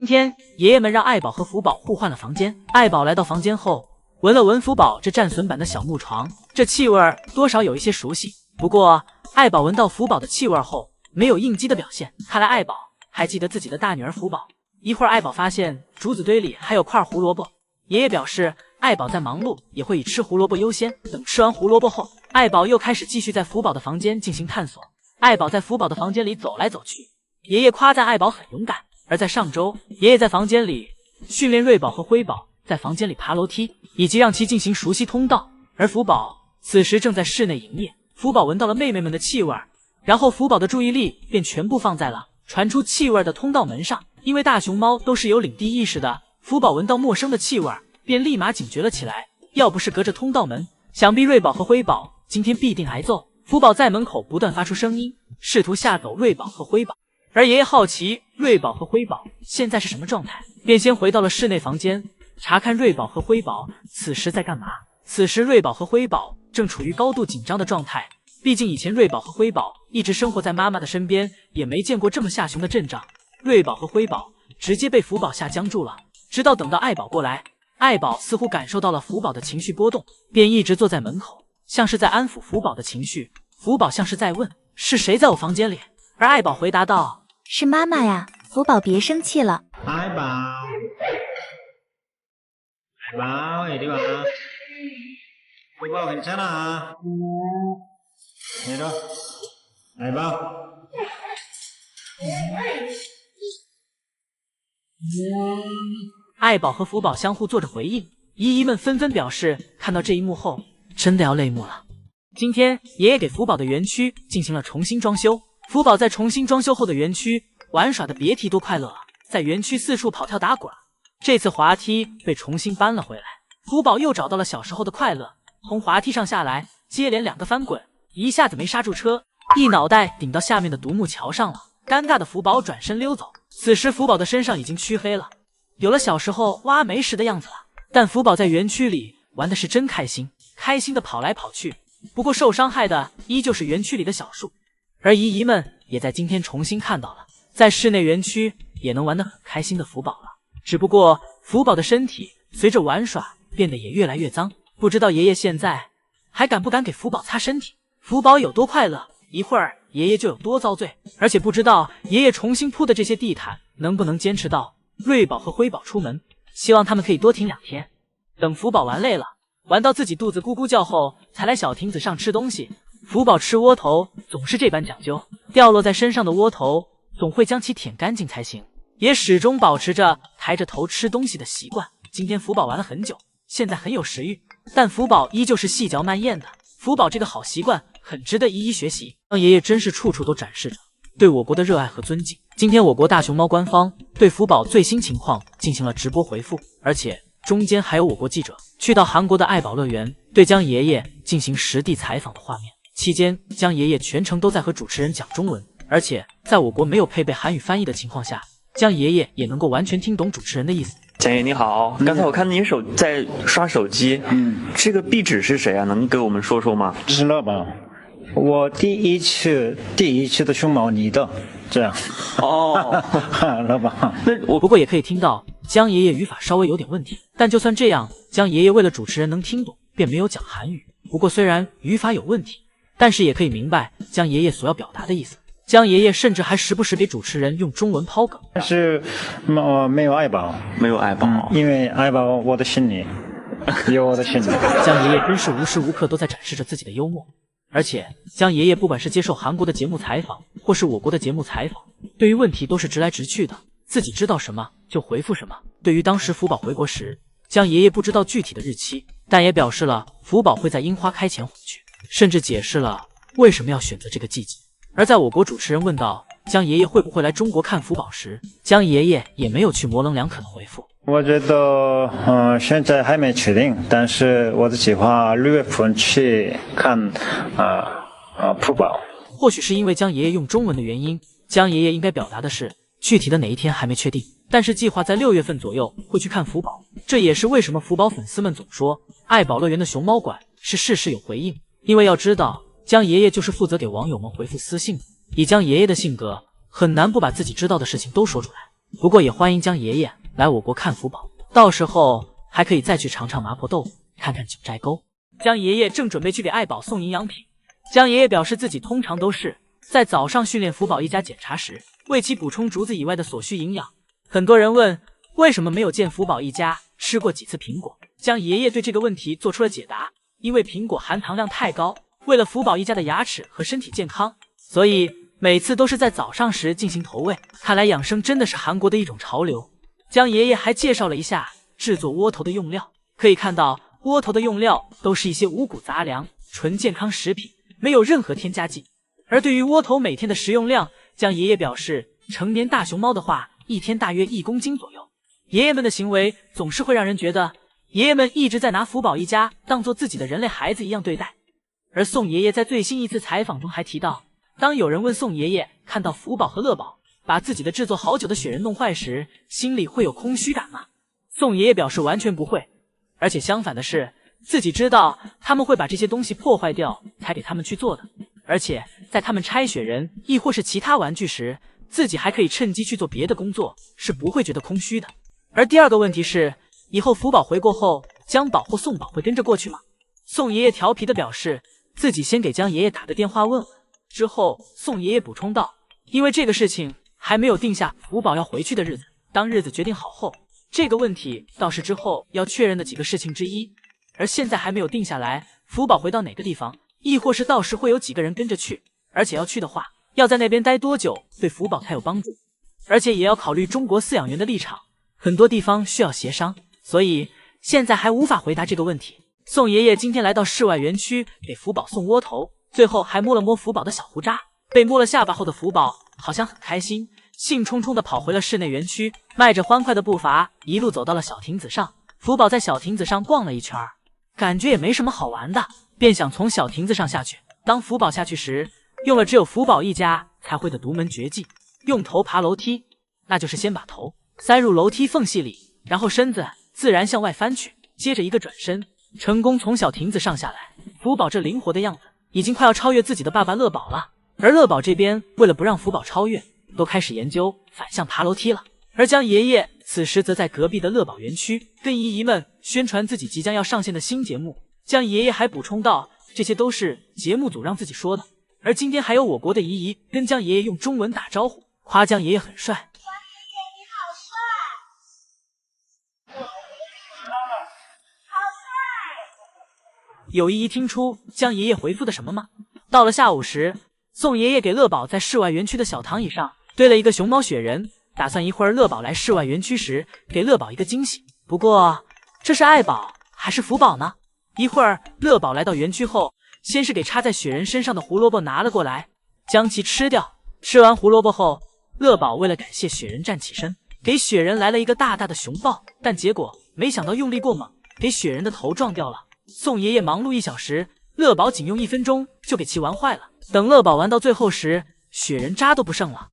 今天爷爷们让爱宝和福宝互换了房间。爱宝来到房间后，闻了闻福宝这战损版的小木床，这气味多少有一些熟悉。不过爱宝闻到福宝的气味后，没有应激的表现，看来爱宝还记得自己的大女儿福宝。一会儿，爱宝发现竹子堆里还有块胡萝卜，爷爷表示爱宝在忙碌，也会以吃胡萝卜优先。等吃完胡萝卜后，爱宝又开始继续在福宝的房间进行探索。爱宝在福宝的房间里走来走去，爷爷夸赞爱宝很勇敢。而在上周，爷爷在房间里训练瑞宝和辉宝在房间里爬楼梯，以及让其进行熟悉通道。而福宝此时正在室内营业。福宝闻到了妹妹们的气味，然后福宝的注意力便全部放在了传出气味的通道门上。因为大熊猫都是有领地意识的，福宝闻到陌生的气味便立马警觉了起来。要不是隔着通道门，想必瑞宝和辉宝今天必定挨揍。福宝在门口不断发出声音，试图吓走瑞宝和辉宝。而爷爷好奇瑞宝和辉宝现在是什么状态，便先回到了室内房间，查看瑞宝和辉宝此时在干嘛。此时瑞宝和辉宝正处于高度紧张的状态，毕竟以前瑞宝和辉宝一直生活在妈妈的身边，也没见过这么吓熊的阵仗。瑞宝和辉宝直接被福宝吓僵住了，直到等到爱宝过来，爱宝似乎感受到了福宝的情绪波动，便一直坐在门口，像是在安抚福宝的情绪。福宝像是在问是谁在我房间里，而爱宝回答道是妈妈呀，福宝别生气了。爱宝，爱宝，有地方啊？福宝괜찮아？你说，爱宝。爱宝和福宝相互做着回应，姨姨们纷纷表示看到这一幕后真的要泪目了。今天爷爷给福宝的园区进行了重新装修，福宝在重新装修后的园区玩耍的别提多快乐了，在园区四处跑跳打滚。这次滑梯被重新搬了回来，福宝又找到了小时候的快乐，从滑梯上下来，接连2个翻滚，一下子没刹住车，一脑袋顶到下面的独木桥上了。尴尬的福宝转身溜走，此时福宝的身上已经黢黑了，有了小时候挖煤时的样子了。但福宝在园区里玩的是真开心，开心的跑来跑去。不过受伤害的依旧是园区里的小树，而姨姨们也在今天重新看到了在室内园区也能玩得很开心的福宝了。只不过福宝的身体随着玩耍变得也越来越脏，不知道爷爷现在还敢不敢给福宝擦身体。福宝有多快乐，一会儿爷爷就有多遭罪，而且不知道爷爷重新铺的这些地毯能不能坚持到瑞宝和辉宝出门，希望他们可以多停2天。等福宝玩累了，玩到自己肚子咕咕叫后，才来小亭子上吃东西。福宝吃窝头总是这般讲究，掉落在身上的窝头总会将其舔干净才行，也始终保持着抬着头吃东西的习惯。今天福宝玩了很久，现在很有食欲，但福宝依旧是细嚼慢咽的。福宝这个好习惯很值得一一学习，让爷爷真是处处都展示着对我国的热爱和尊敬。今天我国大熊猫官方对福宝最新情况进行了直播回复，而且中间还有我国记者去到韩国的爱宝乐园对江爷爷进行实地采访的画面。期间江爷爷全程都在和主持人讲中文，而且在我国没有配备韩语翻译的情况下，江爷爷也能够完全听懂主持人的意思。江爷你好，刚才我看您在刷手机，这个壁纸是谁啊？能给我们说说吗？这是乐宝，我第一次的熊猫你的这样哦，乐宝。那不过也可以听到江爷爷语法稍微有点问题，但就算这样，江爷爷为了主持人能听懂，便没有讲韩语。不过虽然语法有问题，但是也可以明白江爷爷所要表达的意思。江爷爷甚至还时不时给主持人用中文抛梗。但是没有爱宝，没有爱宝，因为爱宝我的心里有我的心里。江爷爷真是无时无刻都在展示着自己的幽默，而且江爷爷不管是接受韩国的节目采访，或是我国的节目采访，对于问题都是直来直去的，自己知道什么就回复什么。对于当时福宝回国时，江爷爷不知道具体的日期，但也表示了福宝会在樱花开前回去，甚至解释了为什么要选择这个季节。而在我国主持人问到江爷爷会不会来中国看福宝时，江爷爷也没有去模棱两可的回复。我觉得现在还没确定，但是我的计划6月份去看福宝。或许是因为江爷爷用中文的原因，江爷爷应该表达的是具体的哪一天还没确定，但是计划在6月份左右会去看福宝。这也是为什么福宝粉丝们总说爱宝乐园的熊猫馆是事事有回应，因为要知道江爷爷就是负责给网友们回复私信的，以江爷爷的性格，很难不把自己知道的事情都说出来。不过也欢迎江爷爷来我国看福宝，到时候还可以再去尝尝麻婆豆腐，看看九寨沟。江爷爷正准备去给爱宝送营养品，江爷爷表示自己通常都是在早上训练福宝一家检查时，为其补充竹子以外的所需营养。很多人问为什么没有见福宝一家吃过几次苹果，江爷爷对这个问题做出了解答，因为苹果含糖量太高，为了福宝一家的牙齿和身体健康，所以每次都是在早上时进行投喂。看来养生真的是韩国的一种潮流。江爷爷还介绍了一下制作窝头的用料，可以看到窝头的用料都是一些五谷杂粮，纯健康食品，没有任何添加剂。而对于窝头每天的食用量，江爷爷表示，成年大熊猫的话，一天大约1公斤左右。爷爷们的行为总是会让人觉得，爷爷们一直在拿福宝一家当做自己的人类孩子一样对待。而宋爷爷在最新一次采访中还提到，当有人问宋爷爷看到福宝和乐宝把自己的制作好久的雪人弄坏时，心里会有空虚感吗？宋爷爷表示完全不会，而且相反的是，自己知道他们会把这些东西破坏掉才给他们去做的，而且在他们拆雪人亦或是其他玩具时，自己还可以趁机去做别的工作，是不会觉得空虚的。而第二个问题是，以后福宝回国后，江宝或宋宝会跟着过去吗？宋爷爷调皮的表示，自己先给江爷爷打个电话问问。之后宋爷爷补充道，因为这个事情还没有定下福宝要回去的日子，当日子决定好后，这个问题倒是之后要确认的几个事情之一，而现在还没有定下来福宝回到哪个地方，亦或是到时会有几个人跟着去，而且要去的话，要在那边待多久对福宝才有帮助，而且也要考虑中国饲养员的立场，很多地方需要协商，所以现在还无法回答这个问题。宋爷爷今天来到室外园区给福宝送窝头，最后还摸了摸福宝的小胡渣，被摸了下巴后的福宝好像很开心，兴冲冲地跑回了室内园区，迈着欢快的步伐一路走到了小亭子上。福宝在小亭子上逛了一圈，感觉也没什么好玩的，便想从小亭子上下去。当福宝下去时，用了只有福宝一家才会的独门绝技，用头爬楼梯，那就是先把头塞入楼梯缝隙里，然后身子自然向外翻去，接着一个转身，成功从小亭子上下来。福宝这灵活的样子已经快要超越自己的爸爸乐宝了，而乐宝这边为了不让福宝超越，都开始研究反向爬楼梯了。而江爷爷此时则在隔壁的乐宝园区跟姨姨们宣传自己即将要上线的新节目。江爷爷还补充道，这些都是节目组让自己说的。而今天还有我国的姨姨跟江爷爷用中文打招呼，夸江爷爷很帅。江爷爷你好帅，好帅！有姨姨听出江爷爷回复的什么吗？到了下午时，宋爷爷给乐宝在室外园区的小躺椅上堆了一个熊猫雪人，打算一会儿乐宝来室外园区时给乐宝一个惊喜。不过这是爱宝还是福宝呢？一会儿乐宝来到园区后，先是给插在雪人身上的胡萝卜拿了过来，将其吃掉。吃完胡萝卜后，乐宝为了感谢雪人站起身，给雪人来了一个大大的熊抱，但结果没想到用力过猛，给雪人的头撞掉了。宋爷爷忙碌1小时，乐宝仅用1分钟就给其玩坏了。等乐宝玩到最后时，雪人渣都不剩了。